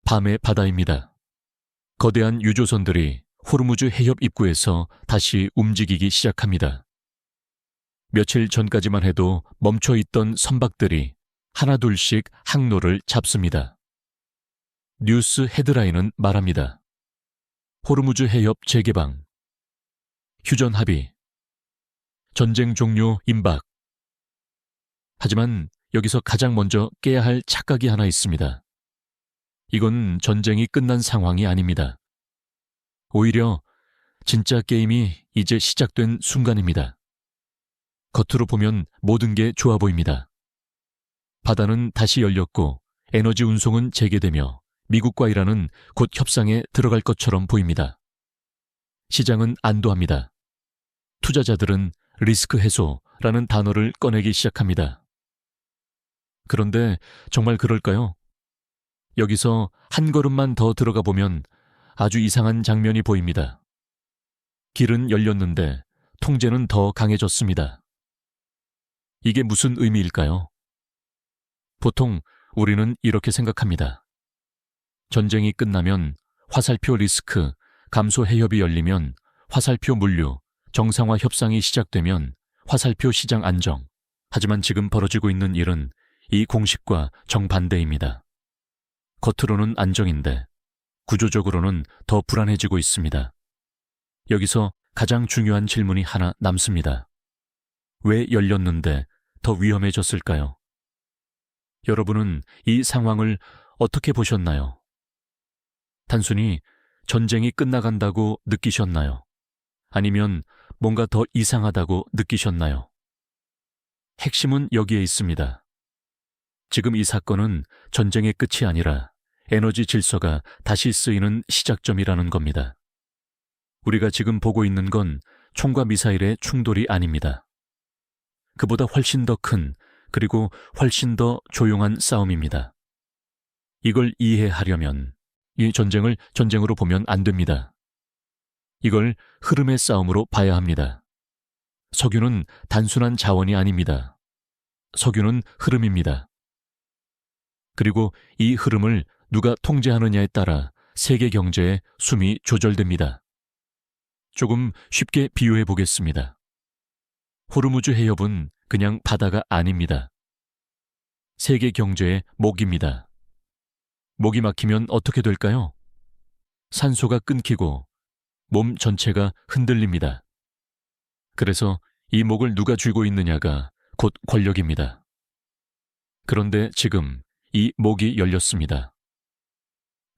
밤의 바다입니다. 거대한 유조선들이 호르무즈 해협 입구에서 다시 움직이기 시작합니다. 며칠 전까지만 해도 멈춰있던 선박들이 하나둘씩 항로를 잡습니다. 뉴스 헤드라인은 말합니다. 호르무즈 해협 재개방, 휴전 합의, 전쟁 종료 임박. 하지만 여기서 가장 먼저 깨야 할 착각이 하나 있습니다. 이건 전쟁이 끝난 상황이 아닙니다. 오히려 진짜 게임이 이제 시작된 순간입니다. 겉으로 보면 모든 게 좋아 보입니다. 바다는 다시 열렸고 에너지 운송은 재개되며 미국과 이란은 곧 협상에 들어갈 것처럼 보입니다. 시장은 안도합니다. 투자자들은 리스크 해소라는 단어를 꺼내기 시작합니다. 그런데 정말 그럴까요? 여기서 한 걸음만 더 들어가 보면 아주 이상한 장면이 보입니다. 길은 열렸는데 통제는 더 강해졌습니다. 이게 무슨 의미일까요? 보통 우리는 이렇게 생각합니다. 전쟁이 끝나면 화살표 리스크, 감소 해협이 열리면 화살표 물류, 정상화 협상이 시작되면 화살표 시장 안정. 하지만 지금 벌어지고 있는 일은 이 공식과 정반대입니다. 겉으로는 안정인데 구조적으로는 더 불안해지고 있습니다. 여기서 가장 중요한 질문이 하나 남습니다. 왜 열렸는데 더 위험해졌을까요? 여러분은 이 상황을 어떻게 보셨나요? 단순히 전쟁이 끝나간다고 느끼셨나요? 아니면 뭔가 더 이상하다고 느끼셨나요? 핵심은 여기에 있습니다. 지금 이 사건은 전쟁의 끝이 아니라 에너지 질서가 다시 쓰이는 시작점이라는 겁니다. 우리가 지금 보고 있는 건 총과 미사일의 충돌이 아닙니다. 그보다 훨씬 더 큰, 그리고 훨씬 더 조용한 싸움입니다. 이걸 이해하려면 이 전쟁을 전쟁으로 보면 안 됩니다. 이걸 흐름의 싸움으로 봐야 합니다. 석유는 단순한 자원이 아닙니다. 석유는 흐름입니다. 그리고 이 흐름을 누가 통제하느냐에 따라 세계 경제의 숨이 조절됩니다. 조금 쉽게 비유해 보겠습니다. 호르무즈 해협은 그냥 바다가 아닙니다. 세계 경제의 목입니다. 목이 막히면 어떻게 될까요? 산소가 끊기고 몸 전체가 흔들립니다. 그래서 이 목을 누가 쥐고 있느냐가 곧 권력입니다. 그런데 지금 이 목이 열렸습니다.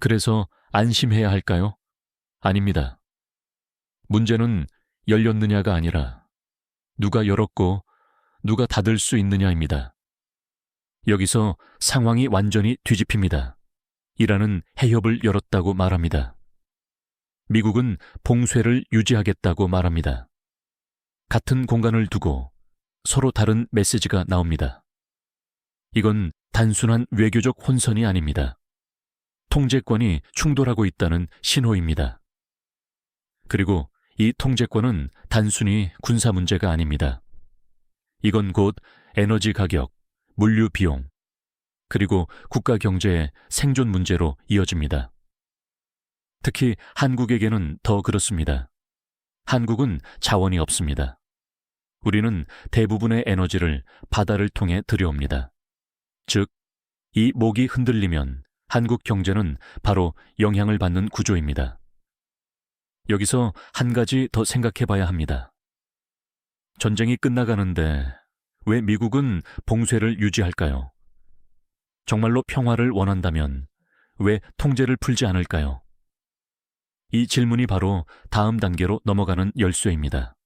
그래서 안심해야 할까요? 아닙니다. 문제는 열렸느냐가 아니라 누가 열었고 누가 닫을 수 있느냐입니다. 여기서 상황이 완전히 뒤집힙니다. 이란은 해협을 열었다고 말합니다. 미국은 봉쇄를 유지하겠다고 말합니다. 같은 공간을 두고 서로 다른 메시지가 나옵니다. 이건 단순한 외교적 혼선이 아닙니다. 통제권이 충돌하고 있다는 신호입니다. 그리고 이 통제권은 단순히 군사 문제가 아닙니다. 이건 곧 에너지 가격, 물류 비용, 그리고 국가 경제의 생존 문제로 이어집니다. 특히 한국에게는 더 그렇습니다. 한국은 자원이 없습니다. 우리는 대부분의 에너지를 바다를 통해 들여옵니다. 즉, 이 목이 흔들리면 한국 경제는 바로 영향을 받는 구조입니다. 여기서 한 가지 더 생각해 봐야 합니다. 전쟁이 끝나가는데 왜 미국은 봉쇄를 유지할까요? 정말로 평화를 원한다면 왜 통제를 풀지 않을까요? 이 질문이 바로 다음 단계로 넘어가는 열쇠입니다.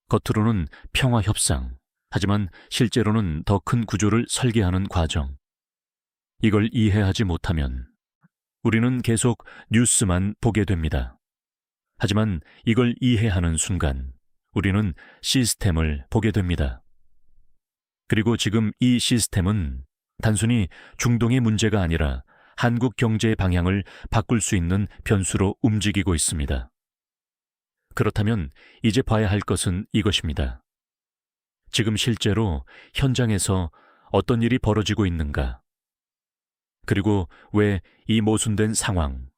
겉으로는 평화 협상, 하지만 실제로는 더 큰 구조를 설계하는 과정. 이걸 이해하지 못하면 우리는 계속 뉴스만 보게 됩니다. 하지만 이걸 이해하는 순간 우리는 시스템을 보게 됩니다. 그리고 지금 이 시스템은 단순히 중동의 문제가 아니라 한국 경제의 방향을 바꿀 수 있는 변수로 움직이고 있습니다. 그렇다면 이제 봐야 할 것은 이것입니다. 지금 실제로 현장에서 어떤 일이 벌어지고 있는가? 그리고 왜 이 모순된 상황,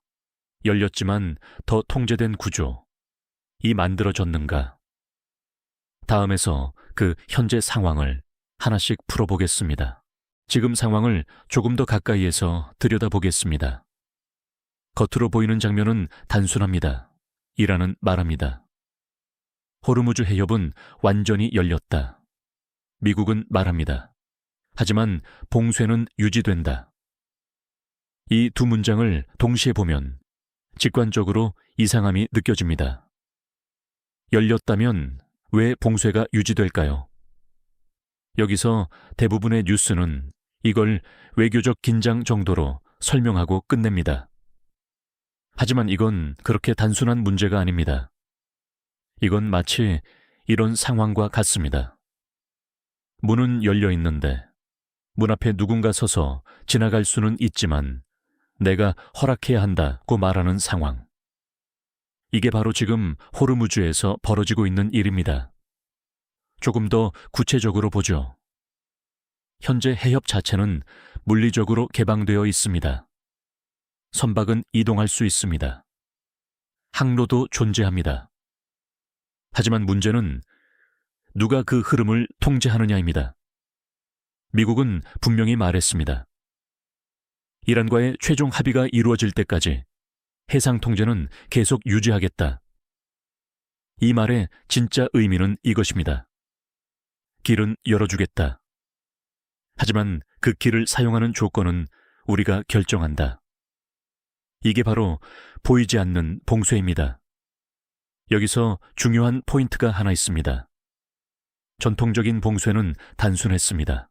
열렸지만 더 통제된 구조, 이 만들어졌는가? 다음에서 그 현재 상황을 하나씩 풀어보겠습니다. 지금 상황을 조금 더 가까이에서 들여다보겠습니다. 겉으로 보이는 장면은 단순합니다. 이라는 말합니다. 호르무즈 해협은 완전히 열렸다. 미국은 말합니다. 하지만 봉쇄는 유지된다. 이 두 문장을 동시에 보면 직관적으로 이상함이 느껴집니다. 열렸다면 왜 봉쇄가 유지될까요? 여기서 대부분의 뉴스는 이걸 외교적 긴장 정도로 설명하고 끝냅니다. 하지만 이건 그렇게 단순한 문제가 아닙니다. 이건 마치 이런 상황과 같습니다. 문은 열려 있는데 문 앞에 누군가 서서 지나갈 수는 있지만 내가 허락해야 한다고 말하는 상황. 이게 바로 지금 호르무즈에서 벌어지고 있는 일입니다. 조금 더 구체적으로 보죠. 현재 해협 자체는 물리적으로 개방되어 있습니다. 선박은 이동할 수 있습니다. 항로도 존재합니다. 하지만 문제는 누가 그 흐름을 통제하느냐입니다. 미국은 분명히 말했습니다. 이란과의 최종 합의가 이루어질 때까지 해상 통제는 계속 유지하겠다. 이 말의 진짜 의미는 이것입니다. 길은 열어주겠다. 하지만 그 길을 사용하는 조건은 우리가 결정한다. 이게 바로 보이지 않는 봉쇄입니다. 여기서 중요한 포인트가 하나 있습니다. 전통적인 봉쇄는 단순했습니다.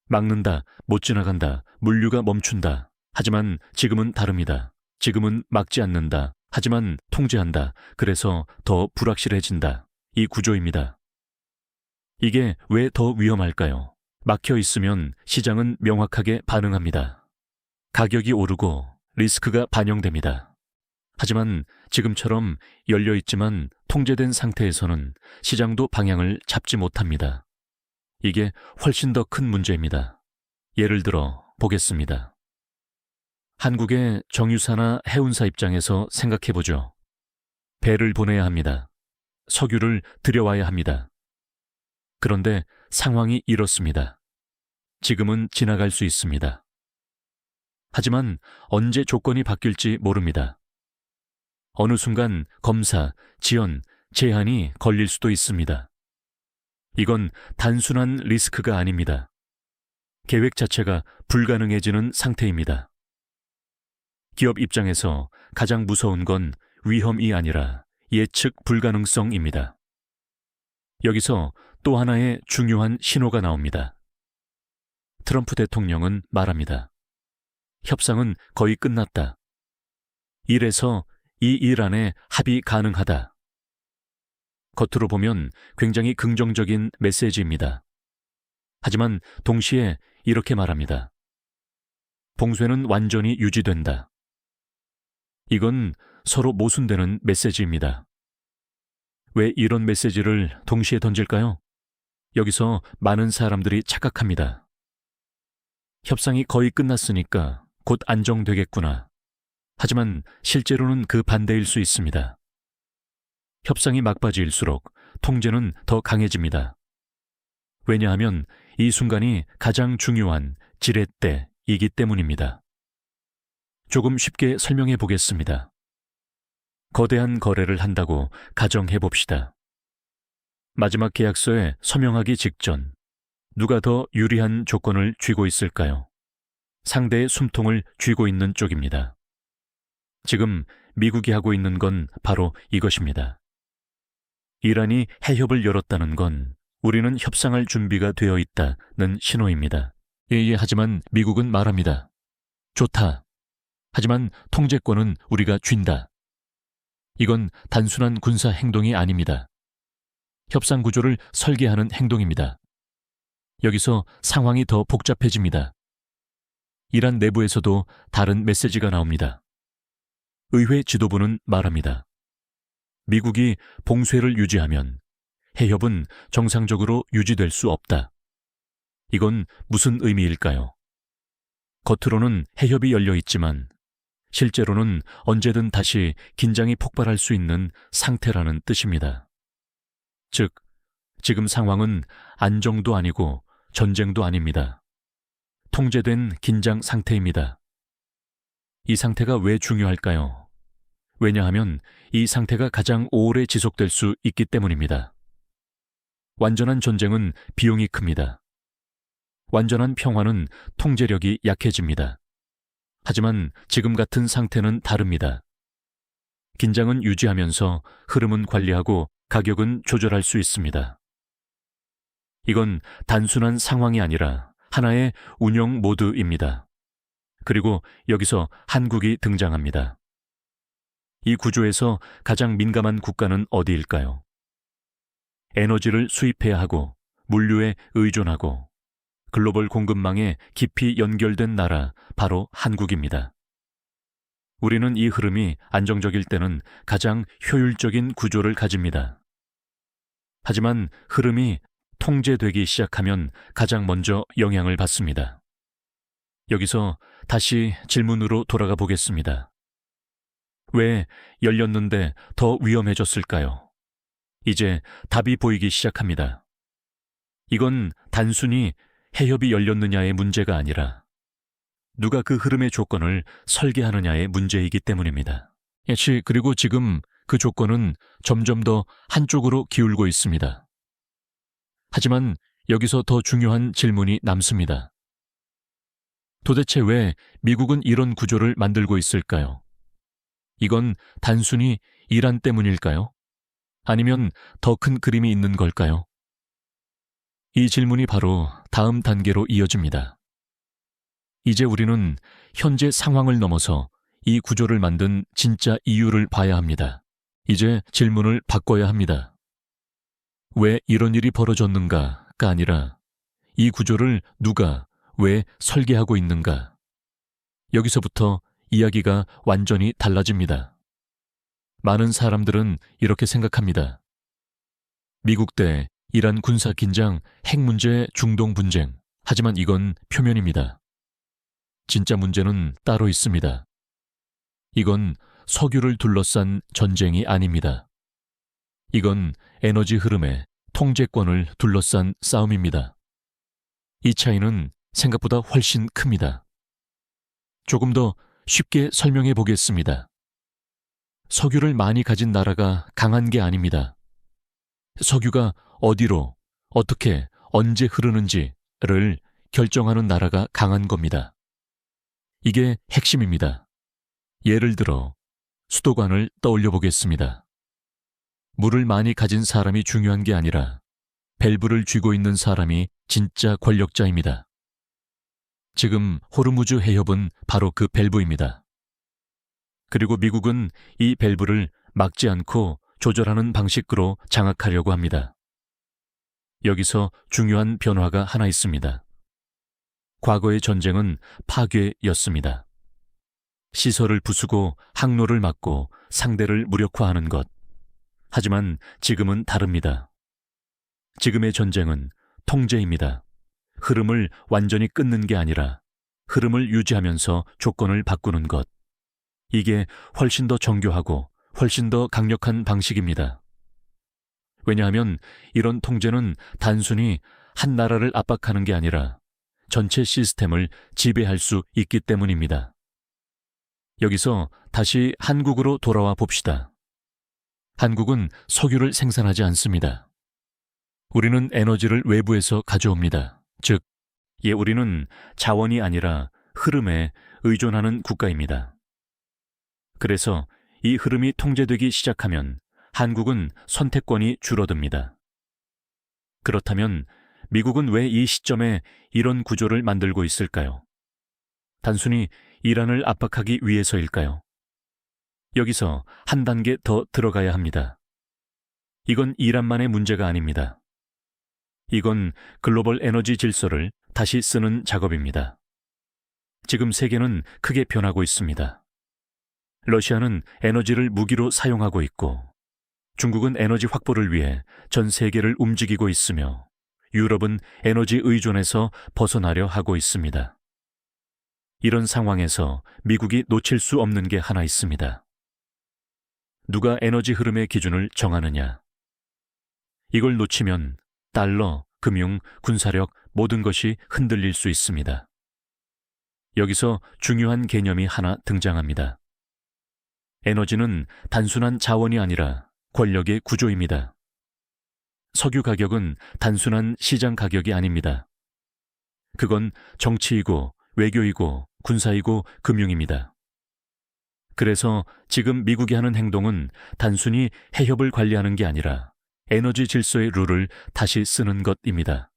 막는다, 못 지나간다, 물류가 멈춘다. 하지만 지금은 다릅니다. 지금은 막지 않는다. 하지만 통제한다. 그래서 더 불확실해진다. 이 구조입니다. 이게 왜 더 위험할까요? 막혀 있으면 시장은 명확하게 반응합니다. 가격이 오르고 리스크가 반영됩니다. 하지만 지금처럼 열려 있지만 통제된 상태에서는 시장도 방향을 잡지 못합니다. 이게 훨씬 더 큰 문제입니다. 예를 들어 보겠습니다. 한국의 정유사나 해운사 입장에서 생각해보죠. 배를 보내야 합니다. 석유를 들여와야 합니다. 그런데 상황이 이렇습니다. 지금은 지나갈 수 있습니다. 하지만 언제 조건이 바뀔지 모릅니다. 어느 순간 검사, 지연, 제한이 걸릴 수도 있습니다. 이건 단순한 리스크가 아닙니다. 계획 자체가 불가능해지는 상태입니다. 기업 입장에서 가장 무서운 건 위험이 아니라 예측 불가능성입니다. 여기서 또 하나의 중요한 신호가 나옵니다. 트럼프 대통령은 말합니다. 협상은 거의 끝났다. 이래서 이 일 안에 합의 가능하다. 겉으로 보면 굉장히 긍정적인 메시지입니다. 하지만 동시에 이렇게 말합니다. 봉쇄는 완전히 유지된다. 이건 서로 모순되는 메시지입니다. 왜 이런 메시지를 동시에 던질까요? 여기서 많은 사람들이 착각합니다. 협상이 거의 끝났으니까 곧 안정되겠구나. 하지만 실제로는 그 반대일 수 있습니다. 협상이 막바지일수록 통제는 더 강해집니다. 왜냐하면 이 순간이 가장 중요한 지렛대이기 때문입니다. 조금 쉽게 설명해 보겠습니다. 거대한 거래를 한다고 가정해 봅시다. 마지막 계약서에 서명하기 직전 누가 더 유리한 조건을 쥐고 있을까요? 상대의 숨통을 쥐고 있는 쪽입니다. 지금 미국이 하고 있는 건 바로 이것입니다. 이란이 해협을 열었다는 건 우리는 협상할 준비가 되어 있다는 신호입니다. 하지만 미국은 말합니다. 좋다. 하지만 통제권은 우리가 쥔다. 이건 단순한 군사 행동이 아닙니다. 협상 구조를 설계하는 행동입니다. 여기서 상황이 더 복잡해집니다. 이란 내부에서도 다른 메시지가 나옵니다. 의회 지도부는 말합니다. 미국이 봉쇄를 유지하면 해협은 정상적으로 유지될 수 없다. 이건 무슨 의미일까요? 겉으로는 해협이 열려 있지만 실제로는 언제든 다시 긴장이 폭발할 수 있는 상태라는 뜻입니다. 즉, 지금 상황은 안정도 아니고 전쟁도 아닙니다. 통제된 긴장 상태입니다. 이 상태가 왜 중요할까요? 왜냐하면 이 상태가 가장 오래 지속될 수 있기 때문입니다. 완전한 전쟁은 비용이 큽니다. 완전한 평화는 통제력이 약해집니다. 하지만 지금 같은 상태는 다릅니다. 긴장은 유지하면서 흐름은 관리하고 가격은 조절할 수 있습니다. 이건 단순한 상황이 아니라 하나의 운영 모드입니다. 그리고 여기서 한국이 등장합니다. 이 구조에서 가장 민감한 국가는 어디일까요? 에너지를 수입해야 하고 물류에 의존하고 글로벌 공급망에 깊이 연결된 나라, 바로 한국입니다. 우리는 이 흐름이 안정적일 때는 가장 효율적인 구조를 가집니다. 하지만 흐름이 통제되기 시작하면 가장 먼저 영향을 받습니다. 여기서 다시 질문으로 돌아가 보겠습니다. 왜 열렸는데 더 위험해졌을까요? 이제 답이 보이기 시작합니다. 이건 단순히 해협이 열렸느냐의 문제가 아니라 누가 그 흐름의 조건을 설계하느냐의 문제이기 때문입니다. 그리고 지금 그 조건은 점점 더 한쪽으로 기울고 있습니다. 하지만 여기서 더 중요한 질문이 남습니다. 도대체 왜 미국은 이런 구조를 만들고 있을까요? 이건 단순히 이란 때문일까요? 아니면 더 큰 그림이 있는 걸까요? 이 질문이 바로 다음 단계로 이어집니다. 이제 우리는 현재 상황을 넘어서 이 구조를 만든 진짜 이유를 봐야 합니다. 이제 질문을 바꿔야 합니다. 왜 이런 일이 벌어졌는가가 아니라 이 구조를 누가 왜 설계하고 있는가? 여기서부터 이야기가 완전히 달라집니다. 많은 사람들은 이렇게 생각합니다. 미국 대 이란 군사 긴장, 핵 문제, 중동 분쟁. 하지만 이건 표면입니다. 진짜 문제는 따로 있습니다. 이건 석유를 둘러싼 전쟁이 아닙니다. 이건 에너지 흐름의 통제권을 둘러싼 싸움입니다. 이 차이는 생각보다 훨씬 큽니다. 조금 더 쉽게 설명해 보겠습니다. 석유를 많이 가진 나라가 강한 게 아닙니다. 석유가 어디로, 어떻게, 언제 흐르는지를 결정하는 나라가 강한 겁니다. 이게 핵심입니다. 예를 들어 수도관을 떠올려 보겠습니다. 물을 많이 가진 사람이 중요한 게 아니라 밸브를 쥐고 있는 사람이 진짜 권력자입니다. 지금 호르무즈 해협은 바로 그 밸브입니다. 그리고 미국은 이 밸브를 막지 않고 조절하는 방식으로 장악하려고 합니다. 여기서 중요한 변화가 하나 있습니다. 과거의 전쟁은 파괴였습니다. 시설을 부수고 항로를 막고 상대를 무력화하는 것. 하지만 지금은 다릅니다. 지금의 전쟁은 통제입니다. 흐름을 완전히 끊는 게 아니라 흐름을 유지하면서 조건을 바꾸는 것. 이게 훨씬 더 정교하고 훨씬 더 강력한 방식입니다. 왜냐하면 이런 통제는 단순히 한 나라를 압박하는 게 아니라 전체 시스템을 지배할 수 있기 때문입니다. 여기서 다시 한국으로 돌아와 봅시다. 한국은 석유를 생산하지 않습니다. 우리는 에너지를 외부에서 가져옵니다. 즉, 우리는 자원이 아니라 흐름에 의존하는 국가입니다. 그래서 이 흐름이 통제되기 시작하면 한국은 선택권이 줄어듭니다. 그렇다면 미국은 왜 이 시점에 이런 구조를 만들고 있을까요? 단순히 이란을 압박하기 위해서일까요? 여기서 한 단계 더 들어가야 합니다. 이건 이란만의 문제가 아닙니다. 이건 글로벌 에너지 질서를 다시 쓰는 작업입니다. 지금 세계는 크게 변하고 있습니다. 러시아는 에너지를 무기로 사용하고 있고 중국은 에너지 확보를 위해 전 세계를 움직이고 있으며 유럽은 에너지 의존에서 벗어나려 하고 있습니다. 이런 상황에서 미국이 놓칠 수 없는 게 하나 있습니다. 누가 에너지 흐름의 기준을 정하느냐? 이걸 놓치면 달러, 금융, 군사력 모든 것이 흔들릴 수 있습니다. 여기서 중요한 개념이 하나 등장합니다. 에너지는 단순한 자원이 아니라 권력의 구조입니다. 석유 가격은 단순한 시장 가격이 아닙니다. 그건 정치이고 외교이고 군사이고 금융입니다. 그래서 지금 미국이 하는 행동은 단순히 해협을 관리하는 게 아니라 에너지 질서의 룰을 다시 쓰는 것입니다.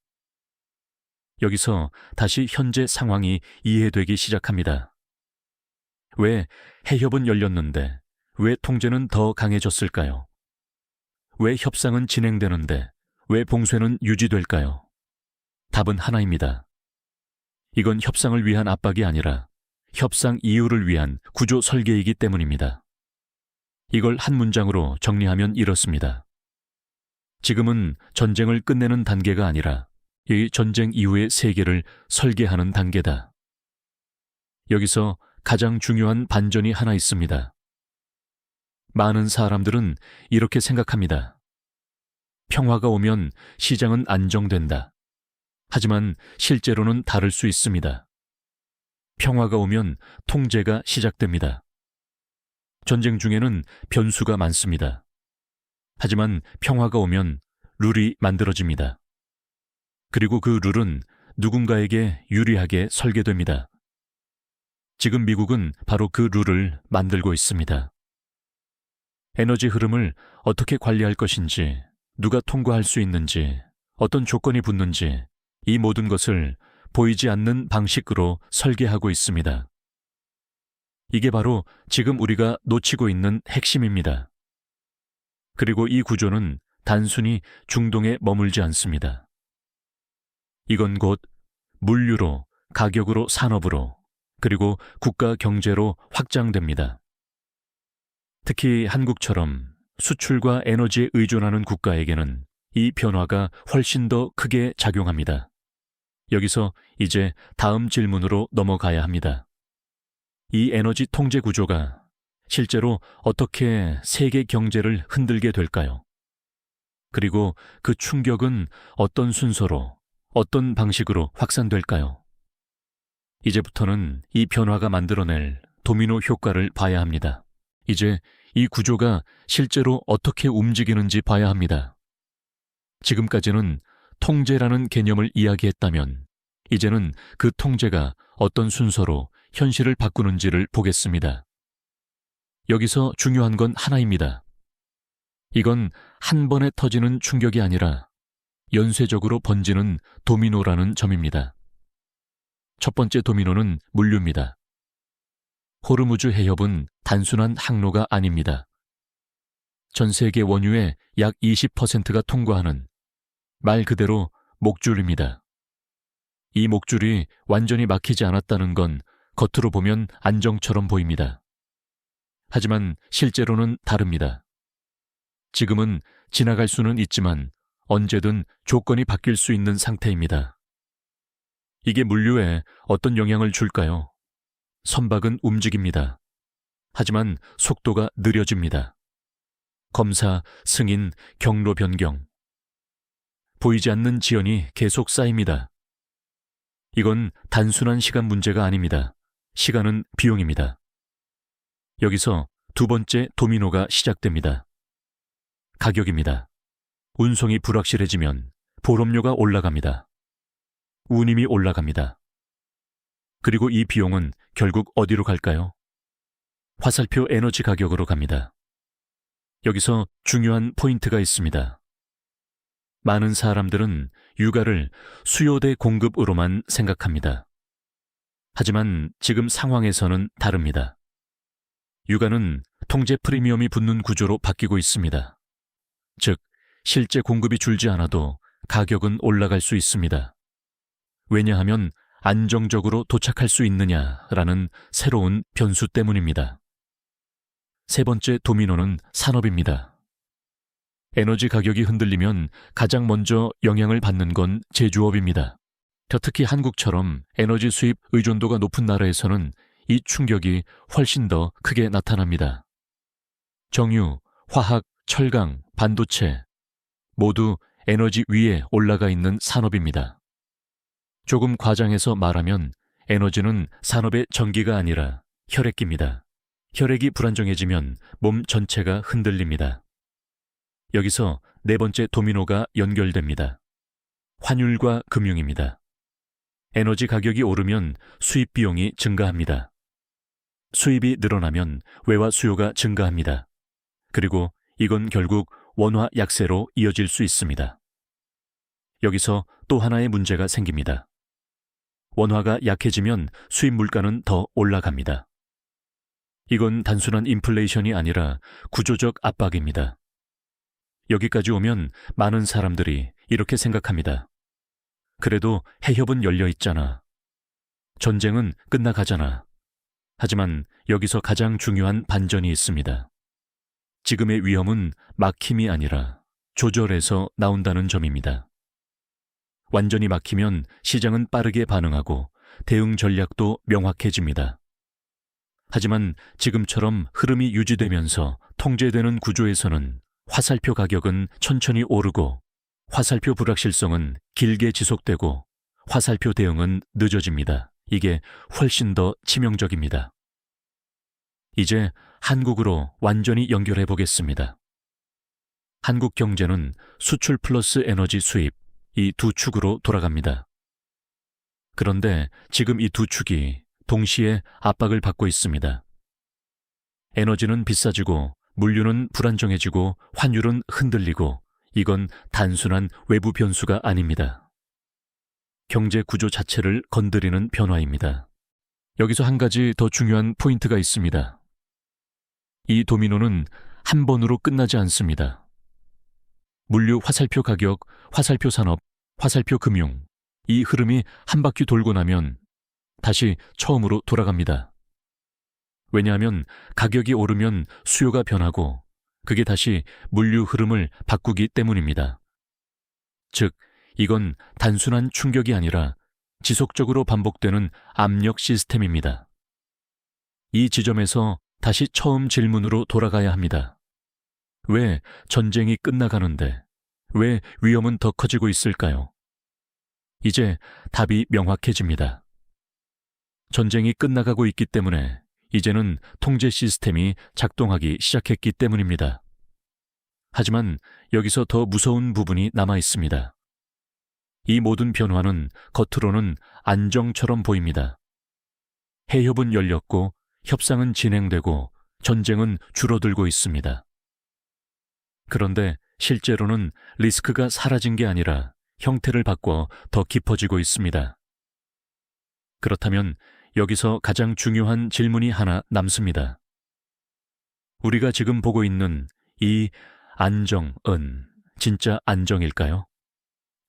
여기서 다시 현재 상황이 이해되기 시작합니다. 왜 해협은 열렸는데 왜 통제는 더 강해졌을까요? 왜 협상은 진행되는데 왜 봉쇄는 유지될까요? 답은 하나입니다. 이건 협상을 위한 압박이 아니라 협상 이유를 위한 구조 설계이기 때문입니다. 이걸 한 문장으로 정리하면 이렇습니다. 지금은 전쟁을 끝내는 단계가 아니라 이 전쟁 이후의 세계를 설계하는 단계다. 여기서 가장 중요한 반전이 하나 있습니다. 많은 사람들은 이렇게 생각합니다. 평화가 오면 시장은 안정된다. 하지만 실제로는 다를 수 있습니다. 평화가 오면 통제가 시작됩니다. 전쟁 중에는 변수가 많습니다. 하지만 평화가 오면 룰이 만들어집니다. 그리고 그 룰은 누군가에게 유리하게 설계됩니다. 지금 미국은 바로 그 룰을 만들고 있습니다. 에너지 흐름을 어떻게 관리할 것인지, 누가 통과할 수 있는지, 어떤 조건이 붙는지 이 모든 것을 보이지 않는 방식으로 설계하고 있습니다. 이게 바로 지금 우리가 놓치고 있는 핵심입니다. 그리고 이 구조는 단순히 중동에 머물지 않습니다. 이건 곧 물류로, 가격으로, 산업으로, 그리고 국가 경제로 확장됩니다. 특히 한국처럼 수출과 에너지에 의존하는 국가에게는 이 변화가 훨씬 더 크게 작용합니다. 여기서 이제 다음 질문으로 넘어가야 합니다. 이 에너지 통제 구조가 실제로 어떻게 세계 경제를 흔들게 될까요? 그리고 그 충격은 어떤 순서로, 어떤 방식으로 확산될까요? 이제부터는 이 변화가 만들어낼 도미노 효과를 봐야 합니다. 이제 이 구조가 실제로 어떻게 움직이는지 봐야 합니다. 지금까지는 통제라는 개념을 이야기했다면 이제는 그 통제가 어떤 순서로 현실을 바꾸는지를 보겠습니다. 여기서 중요한 건 하나입니다. 이건 한 번에 터지는 충격이 아니라 연쇄적으로 번지는 도미노라는 점입니다. 첫 번째 도미노는 물류입니다. 호르무즈 해협은 단순한 항로가 아닙니다. 전 세계 원유의 약 20%가 통과하는 말 그대로 목줄입니다. 이 목줄이 완전히 막히지 않았다는 건 겉으로 보면 안정처럼 보입니다. 하지만 실제로는 다릅니다. 지금은 지나갈 수는 있지만 언제든 조건이 바뀔 수 있는 상태입니다. 이게 물류에 어떤 영향을 줄까요? 선박은 움직입니다. 하지만 속도가 느려집니다. 검사, 승인, 경로 변경. 보이지 않는 지연이 계속 쌓입니다. 이건 단순한 시간 문제가 아닙니다. 시간은 비용입니다. 여기서 두 번째 도미노가 시작됩니다. 가격입니다. 운송이 불확실해지면 보험료가 올라갑니다. 운임이 올라갑니다. 그리고 이 비용은 결국 어디로 갈까요? 화살표 에너지 가격으로 갑니다. 여기서 중요한 포인트가 있습니다. 많은 사람들은 유가를 수요 대 공급으로만 생각합니다. 하지만 지금 상황에서는 다릅니다. 유가는 통제 프리미엄이 붙는 구조로 바뀌고 있습니다. 즉, 실제 공급이 줄지 않아도 가격은 올라갈 수 있습니다. 왜냐하면 안정적으로 도착할 수 있느냐라는 새로운 변수 때문입니다. 세 번째 도미노는 산업입니다. 에너지 가격이 흔들리면 가장 먼저 영향을 받는 건 제조업입니다. 특히 한국처럼 에너지 수입 의존도가 높은 나라에서는 이 충격이 훨씬 더 크게 나타납니다. 정유, 화학, 철강, 반도체 모두 에너지 위에 올라가 있는 산업입니다. 조금 과장해서 말하면 에너지는 산업의 전기가 아니라 혈액기입니다. 혈액이 불안정해지면 몸 전체가 흔들립니다. 여기서 네 번째 도미노가 연결됩니다. 환율과 금융입니다. 에너지 가격이 오르면 수입 비용이 증가합니다. 수입이 늘어나면 외화 수요가 증가합니다. 그리고 이건 결국 원화 약세로 이어질 수 있습니다. 여기서 또 하나의 문제가 생깁니다. 원화가 약해지면 수입 물가는 더 올라갑니다. 이건 단순한 인플레이션이 아니라 구조적 압박입니다. 여기까지 오면 많은 사람들이 이렇게 생각합니다. 그래도 해협은 열려 있잖아. 전쟁은 끝나가잖아. 하지만 여기서 가장 중요한 반전이 있습니다. 지금의 위험은 막힘이 아니라 조절해서 나온다는 점입니다. 완전히 막히면 시장은 빠르게 반응하고 대응 전략도 명확해집니다. 하지만 지금처럼 흐름이 유지되면서 통제되는 구조에서는 화살표 가격은 천천히 오르고 화살표 불확실성은 길게 지속되고 화살표 대응은 늦어집니다. 이게 훨씬 더 치명적입니다. 이제 한국으로 완전히 연결해 보겠습니다. 한국 경제는 수출 플러스 에너지 수입, 이 두 축으로 돌아갑니다. 그런데 지금 이 두 축이 동시에 압박을 받고 있습니다. 에너지는 비싸지고 물류는 불안정해지고 환율은 흔들리고 이건 단순한 외부 변수가 아닙니다. 경제 구조 자체를 건드리는 변화입니다. 여기서 한 가지 더 중요한 포인트가 있습니다. 이 도미노는 한 번으로 끝나지 않습니다. 물류 화살표 가격, 화살표 산업, 화살표 금융, 이 흐름이 한 바퀴 돌고 나면 다시 처음으로 돌아갑니다. 왜냐하면 가격이 오르면 수요가 변하고 그게 다시 물류 흐름을 바꾸기 때문입니다. 즉, 이건 단순한 충격이 아니라 지속적으로 반복되는 압력 시스템입니다. 이 지점에서 다시 처음 질문으로 돌아가야 합니다. 왜 전쟁이 끝나가는데 왜 위험은 더 커지고 있을까요? 이제 답이 명확해집니다. 전쟁이 끝나가고 있기 때문에 이제는 통제 시스템이 작동하기 시작했기 때문입니다. 하지만 여기서 더 무서운 부분이 남아 있습니다. 이 모든 변화는 겉으로는 안정처럼 보입니다. 해협은 열렸고 협상은 진행되고 전쟁은 줄어들고 있습니다. 그런데 실제로는 리스크가 사라진 게 아니라 형태를 바꿔 더 깊어지고 있습니다. 그렇다면 여기서 가장 중요한 질문이 하나 남습니다. 우리가 지금 보고 있는 이 안정은 진짜 안정일까요?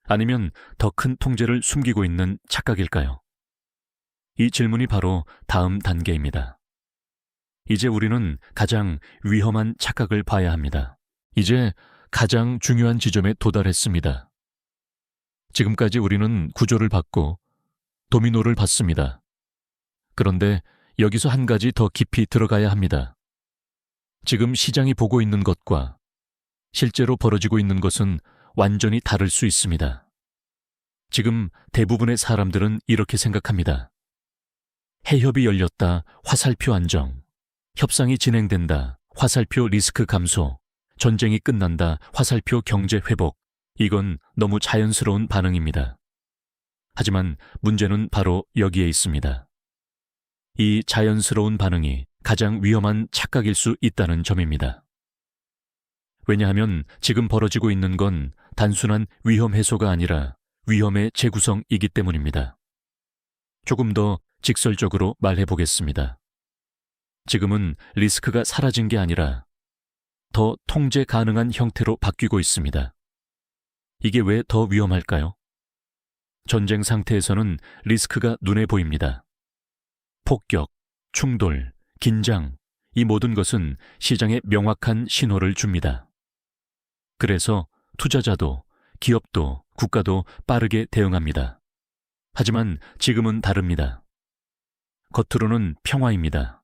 아니면 더 큰 통제를 숨기고 있는 착각일까요? 이 질문이 바로 다음 단계입니다. 이제 우리는 가장 위험한 착각을 봐야 합니다. 이제 가장 중요한 지점에 도달했습니다. 지금까지 우리는 구조를 봤고 도미노를 봤습니다. 그런데 여기서 한 가지 더 깊이 들어가야 합니다. 지금 시장이 보고 있는 것과 실제로 벌어지고 있는 것은 완전히 다를 수 있습니다. 지금 대부분의 사람들은 이렇게 생각합니다. 해협이 열렸다, 화살표 안정. 협상이 진행된다, 화살표 리스크 감소. 전쟁이 끝난다, 화살표 경제 회복. 이건 너무 자연스러운 반응입니다. 하지만 문제는 바로 여기에 있습니다. 이 자연스러운 반응이 가장 위험한 착각일 수 있다는 점입니다. 왜냐하면 지금 벌어지고 있는 건 단순한 위험 해소가 아니라 위험의 재구성이기 때문입니다. 조금 더 직설적으로 말해보겠습니다. 지금은 리스크가 사라진 게 아니라 더 통제 가능한 형태로 바뀌고 있습니다. 이게 왜 더 위험할까요? 전쟁 상태에서는 리스크가 눈에 보입니다. 폭격, 충돌, 긴장, 이 모든 것은 시장에 명확한 신호를 줍니다. 그래서 투자자도, 기업도, 국가도 빠르게 대응합니다. 하지만 지금은 다릅니다. 겉으로는 평화입니다.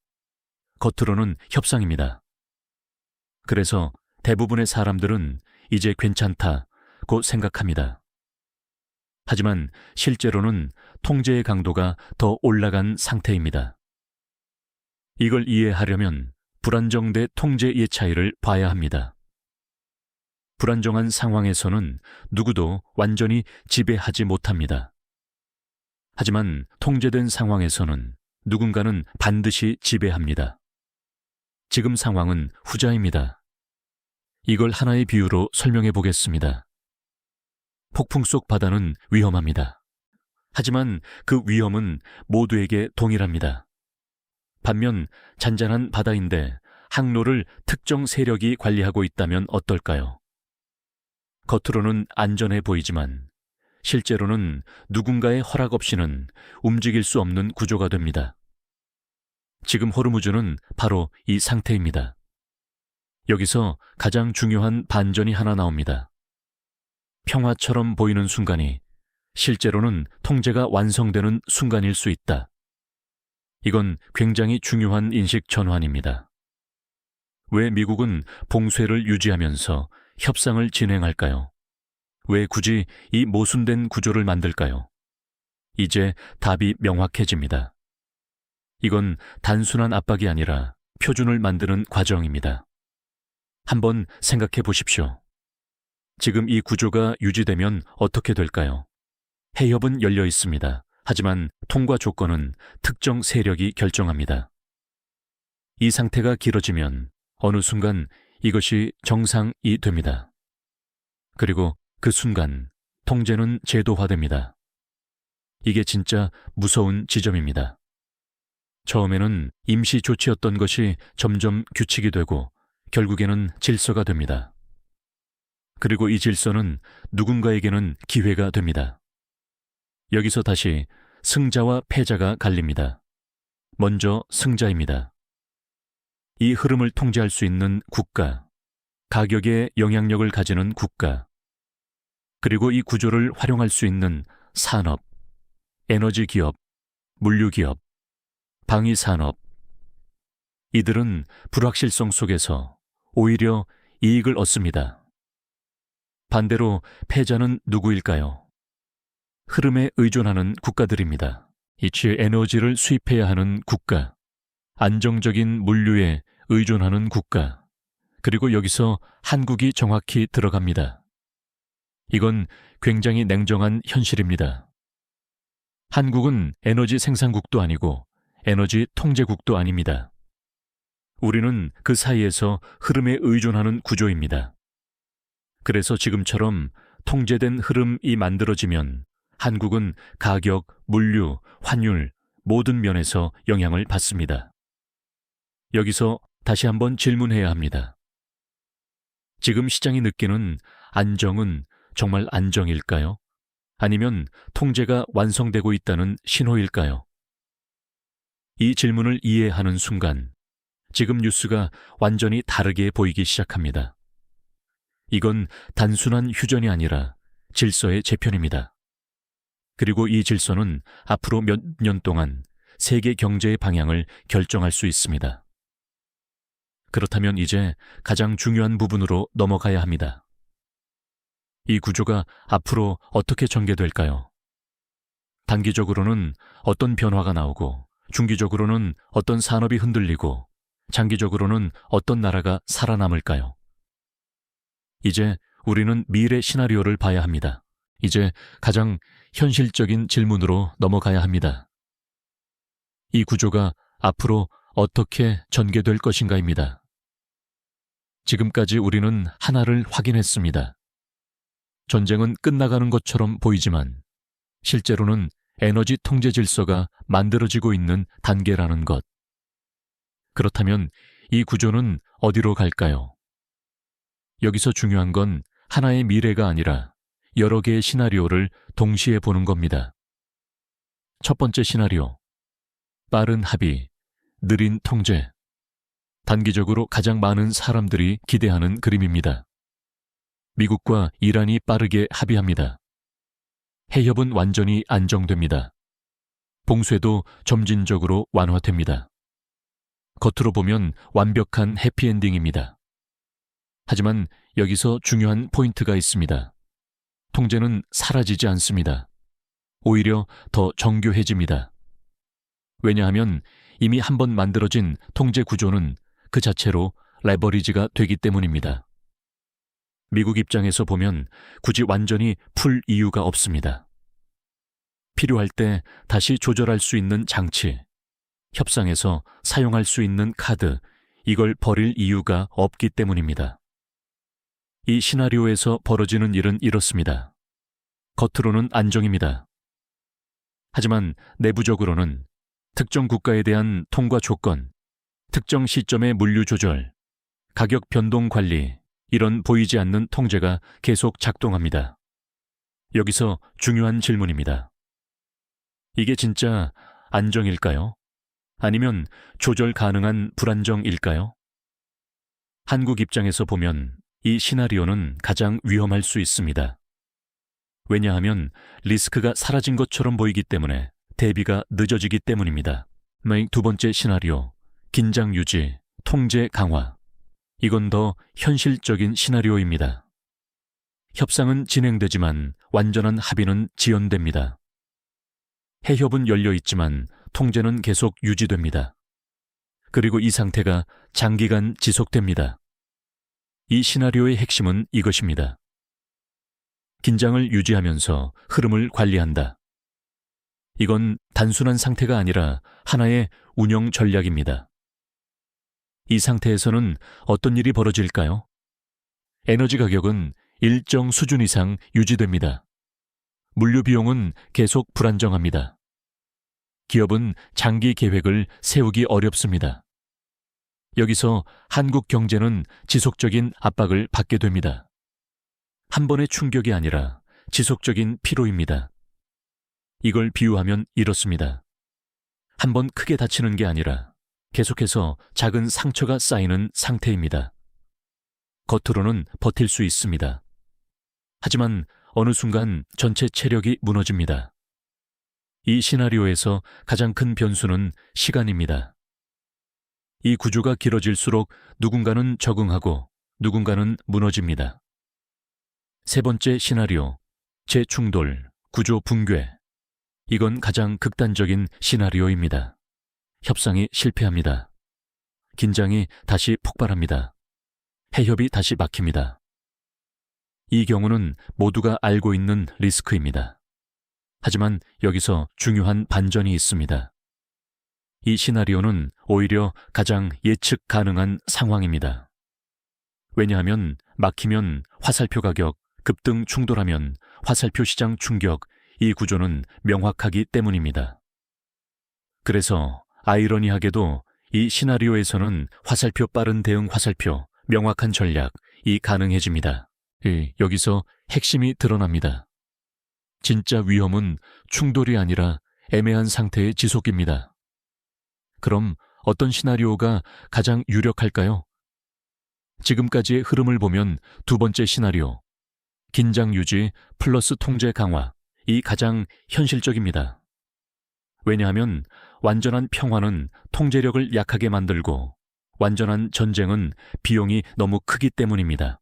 겉으로는 협상입니다. 그래서 대부분의 사람들은 이제 괜찮다고 생각합니다. 하지만 실제로는 통제의 강도가 더 올라간 상태입니다. 이걸 이해하려면 불안정대 통제의 차이를 봐야 합니다. 불안정한 상황에서는 누구도 완전히 지배하지 못합니다. 하지만 통제된 상황에서는 누군가는 반드시 지배합니다. 지금 상황은 후자입니다. 이걸 하나의 비유로 설명해 보겠습니다. 폭풍 속 바다는 위험합니다. 하지만 그 위험은 모두에게 동일합니다. 반면 잔잔한 바다인데 항로를 특정 세력이 관리하고 있다면 어떨까요? 겉으로는 안전해 보이지만 실제로는 누군가의 허락 없이는 움직일 수 없는 구조가 됩니다. 지금 호르무즈는 바로 이 상태입니다. 여기서 가장 중요한 반전이 하나 나옵니다. 평화처럼 보이는 순간이 실제로는 통제가 완성되는 순간일 수 있다. 이건 굉장히 중요한 인식 전환입니다. 왜 미국은 봉쇄를 유지하면서 협상을 진행할까요? 왜 굳이 이 모순된 구조를 만들까요? 이제 답이 명확해집니다. 이건 단순한 압박이 아니라 표준을 만드는 과정입니다. 한번 생각해 보십시오. 지금 이 구조가 유지되면 어떻게 될까요? 해협은 열려 있습니다. 하지만 통과 조건은 특정 세력이 결정합니다. 이 상태가 길어지면 어느 순간 이것이 정상이 됩니다. 그리고 그 순간 통제는 제도화됩니다. 이게 진짜 무서운 지점입니다. 처음에는 임시 조치였던 것이 점점 규칙이 되고 결국에는 질서가 됩니다. 그리고 이 질서는 누군가에게는 기회가 됩니다. 여기서 다시 승자와 패자가 갈립니다. 먼저 승자입니다. 이 흐름을 통제할 수 있는 국가, 가격에 영향력을 가지는 국가, 그리고 이 구조를 활용할 수 있는 산업, 에너지 기업, 물류 기업, 방위 산업. 이들은 불확실성 속에서 오히려 이익을 얻습니다. 반대로 패자는 누구일까요? 흐름에 의존하는 국가들입니다. 이치의 에너지를 수입해야 하는 국가, 안정적인 물류에 의존하는 국가, 그리고 여기서 한국이 정확히 들어갑니다. 이건 굉장히 냉정한 현실입니다. 한국은 에너지 생산국도 아니고 에너지 통제국도 아닙니다. 우리는 그 사이에서 흐름에 의존하는 구조입니다. 그래서 지금처럼 통제된 흐름이 만들어지면 한국은 가격, 물류, 환율 모든 면에서 영향을 받습니다. 여기서 다시 한번 질문해야 합니다. 지금 시장이 느끼는 안정은 정말 안정일까요? 아니면 통제가 완성되고 있다는 신호일까요? 이 질문을 이해하는 순간 지금 뉴스가 완전히 다르게 보이기 시작합니다. 이건 단순한 휴전이 아니라 질서의 재편입니다. 그리고 이 질서는 앞으로 몇 년 동안 세계 경제의 방향을 결정할 수 있습니다. 그렇다면 이제 가장 중요한 부분으로 넘어가야 합니다. 이 구조가 앞으로 어떻게 전개될까요? 단기적으로는 어떤 변화가 나오고, 중기적으로는 어떤 산업이 흔들리고, 장기적으로는 어떤 나라가 살아남을까요? 이제 우리는 미래 시나리오를 봐야 합니다. 이제 가장 현실적인 질문으로 넘어가야 합니다. 이 구조가 앞으로 어떻게 전개될 것인가입니다. 지금까지 우리는 하나를 확인했습니다. 전쟁은 끝나가는 것처럼 보이지만 실제로는 에너지 통제 질서가 만들어지고 있는 단계라는 것. 그렇다면 이 구조는 어디로 갈까요? 여기서 중요한 건 하나의 미래가 아니라 여러 개의 시나리오를 동시에 보는 겁니다. 첫 번째 시나리오, 빠른 합의, 느린 통제. 단기적으로 가장 많은 사람들이 기대하는 그림입니다. 미국과 이란이 빠르게 합의합니다. 해협은 완전히 안정됩니다. 봉쇄도 점진적으로 완화됩니다. 겉으로 보면 완벽한 해피엔딩입니다. 하지만 여기서 중요한 포인트가 있습니다. 통제는 사라지지 않습니다. 오히려 더 정교해집니다. 왜냐하면 이미 한번 만들어진 통제 구조는 그 자체로 레버리지가 되기 때문입니다. 미국 입장에서 보면 굳이 완전히 풀 이유가 없습니다. 필요할 때 다시 조절할 수 있는 장치, 협상에서 사용할 수 있는 카드, 이걸 버릴 이유가 없기 때문입니다. 이 시나리오에서 벌어지는 일은 이렇습니다. 겉으로는 안정입니다. 하지만 내부적으로는 특정 국가에 대한 통과 조건, 특정 시점의 물류 조절, 가격 변동 관리, 이런 보이지 않는 통제가 계속 작동합니다. 여기서 중요한 질문입니다. 이게 진짜 안정일까요? 아니면 조절 가능한 불안정일까요? 한국 입장에서 보면 이 시나리오는 가장 위험할 수 있습니다. 왜냐하면 리스크가 사라진 것처럼 보이기 때문에 대비가 늦어지기 때문입니다. 두 번째 시나리오, 긴장 유지, 통제 강화. 이건 더 현실적인 시나리오입니다. 협상은 진행되지만 완전한 합의는 지연됩니다. 해협은 열려 있지만 통제는 계속 유지됩니다. 그리고 이 상태가 장기간 지속됩니다. 이 시나리오의 핵심은 이것입니다. 긴장을 유지하면서 흐름을 관리한다. 이건 단순한 상태가 아니라 하나의 운영 전략입니다. 이 상태에서는 어떤 일이 벌어질까요? 에너지 가격은 일정 수준 이상 유지됩니다. 물류 비용은 계속 불안정합니다. 기업은 장기 계획을 세우기 어렵습니다. 여기서 한국 경제는 지속적인 압박을 받게 됩니다. 한 번의 충격이 아니라 지속적인 피로입니다. 이걸 비유하면 이렇습니다. 한 번 크게 다치는 게 아니라 계속해서 작은 상처가 쌓이는 상태입니다. 겉으로는 버틸 수 있습니다. 하지만 어느 순간 전체 체력이 무너집니다. 이 시나리오에서 가장 큰 변수는 시간입니다. 이 구조가 길어질수록 누군가는 적응하고 누군가는 무너집니다. 세 번째 시나리오, 재충돌, 구조 붕괴. 이건 가장 극단적인 시나리오입니다. 협상이 실패합니다. 긴장이 다시 폭발합니다. 해협이 다시 막힙니다. 이 경우는 모두가 알고 있는 리스크입니다. 하지만 여기서 중요한 반전이 있습니다. 이 시나리오는 오히려 가장 예측 가능한 상황입니다. 왜냐하면 막히면 화살표 가격, 급등 충돌하면 화살표 시장 충격, 이 구조는 명확하기 때문입니다. 그래서 아이러니하게도 이 시나리오에서는 화살표 빠른 대응 화살표, 명확한 전략, 이 가능해집니다. 여기서 핵심이 드러납니다. 진짜 위험은 충돌이 아니라 애매한 상태의 지속입니다. 그럼 어떤 시나리오가 가장 유력할까요? 지금까지의 흐름을 보면 두 번째 시나리오, 긴장 유지 플러스 통제 강화, 이 가장 현실적입니다. 왜냐하면 완전한 평화는 통제력을 약하게 만들고 완전한 전쟁은 비용이 너무 크기 때문입니다.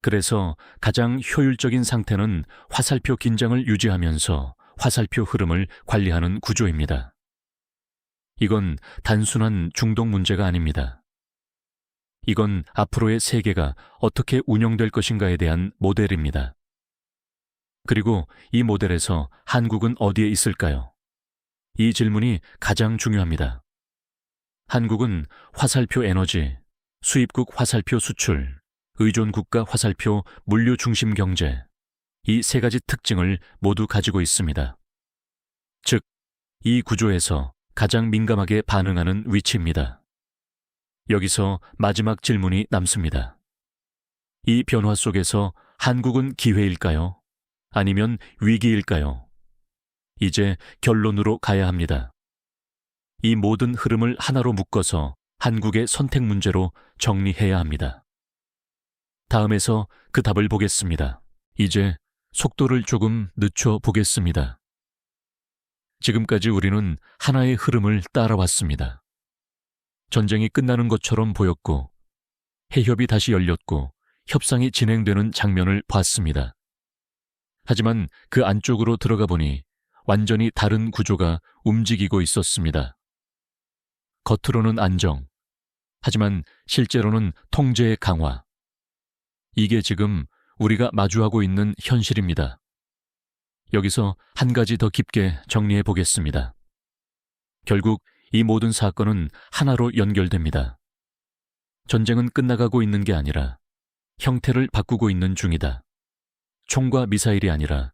그래서 가장 효율적인 상태는 화살표 긴장을 유지하면서 화살표 흐름을 관리하는 구조입니다. 이건 단순한 중동 문제가 아닙니다. 이건 앞으로의 세계가 어떻게 운영될 것인가에 대한 모델입니다. 그리고 이 모델에서 한국은 어디에 있을까요? 이 질문이 가장 중요합니다. 한국은 화살표 에너지, 수입국 화살표 수출, 의존국가 화살표 물류 중심 경제, 이 세 가지 특징을 모두 가지고 있습니다. 즉, 이 구조에서 가장 민감하게 반응하는 위치입니다. 여기서 마지막 질문이 남습니다. 이 변화 속에서 한국은 기회일까요? 아니면 위기일까요? 이제 결론으로 가야 합니다. 이 모든 흐름을 하나로 묶어서 한국의 선택 문제로 정리해야 합니다. 다음에서 그 답을 보겠습니다. 이제 속도를 조금 늦춰 보겠습니다. 지금까지 우리는 하나의 흐름을 따라왔습니다. 전쟁이 끝나는 것처럼 보였고, 해협이 다시 열렸고, 협상이 진행되는 장면을 봤습니다. 하지만 그 안쪽으로 들어가 보니 완전히 다른 구조가 움직이고 있었습니다. 겉으로는 안정, 하지만 실제로는 통제의 강화. 이게 지금 우리가 마주하고 있는 현실입니다. 여기서 한 가지 더 깊게 정리해 보겠습니다. 결국 이 모든 사건은 하나로 연결됩니다. 전쟁은 끝나가고 있는 게 아니라 형태를 바꾸고 있는 중이다. 총과 미사일이 아니라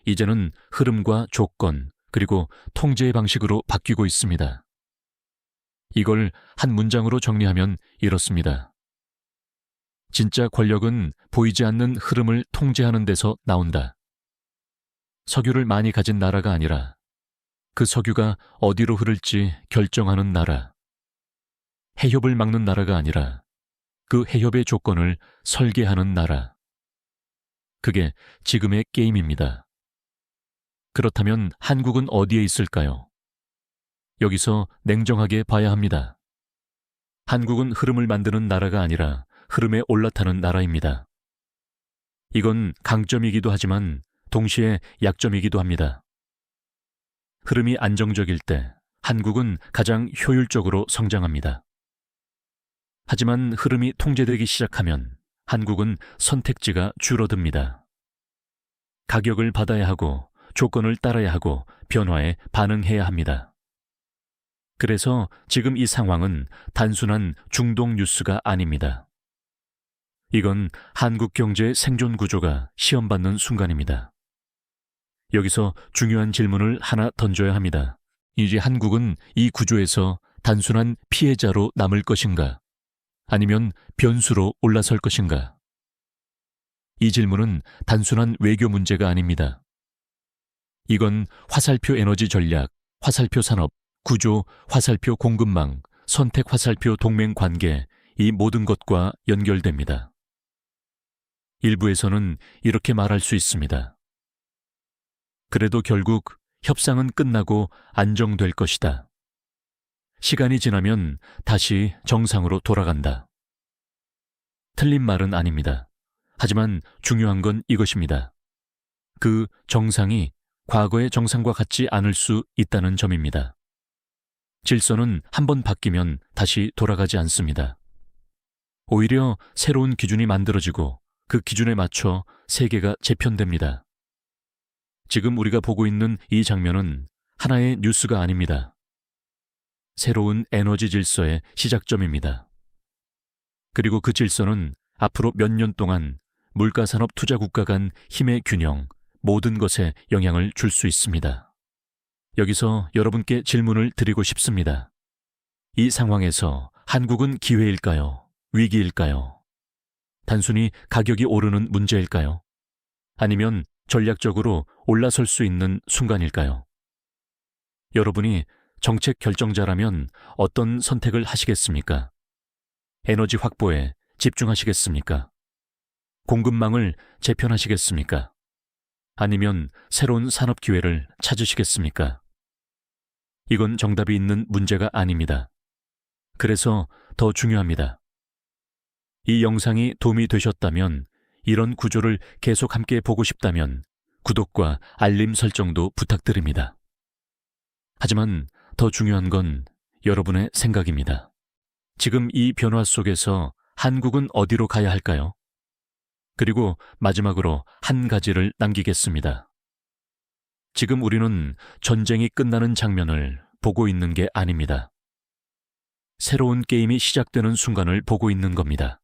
이제는 흐름과 조건 그리고 통제의 방식으로 바뀌고 있습니다. 이걸 한 문장으로 정리하면 이렇습니다. 진짜 권력은 보이지 않는 흐름을 통제하는 데서 나온다. 석유를 많이 가진 나라가 아니라 그 석유가 어디로 흐를지 결정하는 나라. 해협을 막는 나라가 아니라 그 해협의 조건을 설계하는 나라. 그게 지금의 게임입니다. 그렇다면 한국은 어디에 있을까요? 여기서 냉정하게 봐야 합니다. 한국은 흐름을 만드는 나라가 아니라 흐름에 올라타는 나라입니다. 이건 강점이기도 하지만 동시에 약점이기도 합니다. 흐름이 안정적일 때 한국은 가장 효율적으로 성장합니다. 하지만 흐름이 통제되기 시작하면 한국은 선택지가 줄어듭니다. 가격을 받아야 하고 조건을 따라야 하고 변화에 반응해야 합니다. 그래서 지금 이 상황은 단순한 중동 뉴스가 아닙니다. 이건 한국 경제의 생존 구조가 시험받는 순간입니다. 여기서 중요한 질문을 하나 던져야 합니다. 이제 한국은 이 구조에서 단순한 피해자로 남을 것인가? 아니면 변수로 올라설 것인가? 이 질문은 단순한 외교 문제가 아닙니다. 이건 화살표 에너지 전략, 화살표 산업, 구조, 화살표 공급망, 선택 화살표 동맹 관계, 이 모든 것과 연결됩니다. 일부에서는 이렇게 말할 수 있습니다. 그래도 결국 협상은 끝나고 안정될 것이다. 시간이 지나면 다시 정상으로 돌아간다. 틀린 말은 아닙니다. 하지만 중요한 건 이것입니다. 그 정상이 과거의 정상과 같지 않을 수 있다는 점입니다. 질서는 한번 바뀌면 다시 돌아가지 않습니다. 오히려 새로운 기준이 만들어지고 그 기준에 맞춰 세계가 재편됩니다. 지금 우리가 보고 있는 이 장면은 하나의 뉴스가 아닙니다. 새로운 에너지 질서의 시작점입니다. 그리고 그 질서는 앞으로 몇 년 동안 물가산업 투자국가 간 힘의 균형, 모든 것에 영향을 줄 수 있습니다. 여기서 여러분께 질문을 드리고 싶습니다. 이 상황에서 한국은 기회일까요? 위기일까요? 단순히 가격이 오르는 문제일까요? 아니면 전략적으로 올라설 수 있는 순간일까요? 여러분이 정책 결정자라면 어떤 선택을 하시겠습니까? 에너지 확보에 집중하시겠습니까? 공급망을 재편하시겠습니까? 아니면 새로운 산업 기회를 찾으시겠습니까? 이건 정답이 있는 문제가 아닙니다. 그래서 더 중요합니다. 이 영상이 도움이 되셨다면, 이런 구조를 계속 함께 보고 싶다면 구독과 알림 설정도 부탁드립니다. 하지만 더 중요한 건 여러분의 생각입니다. 지금 이 변화 속에서 한국은 어디로 가야 할까요? 그리고 마지막으로 한 가지를 남기겠습니다. 지금 우리는 전쟁이 끝나는 장면을 보고 있는 게 아닙니다. 새로운 게임이 시작되는 순간을 보고 있는 겁니다.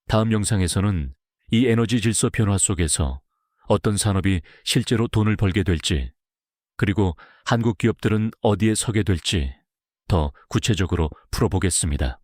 다음 영상에서는 이 에너지 질서 변화 속에서 어떤 산업이 실제로 돈을 벌게 될지, 그리고 한국 기업들은 어디에 서게 될지 더 구체적으로 풀어보겠습니다.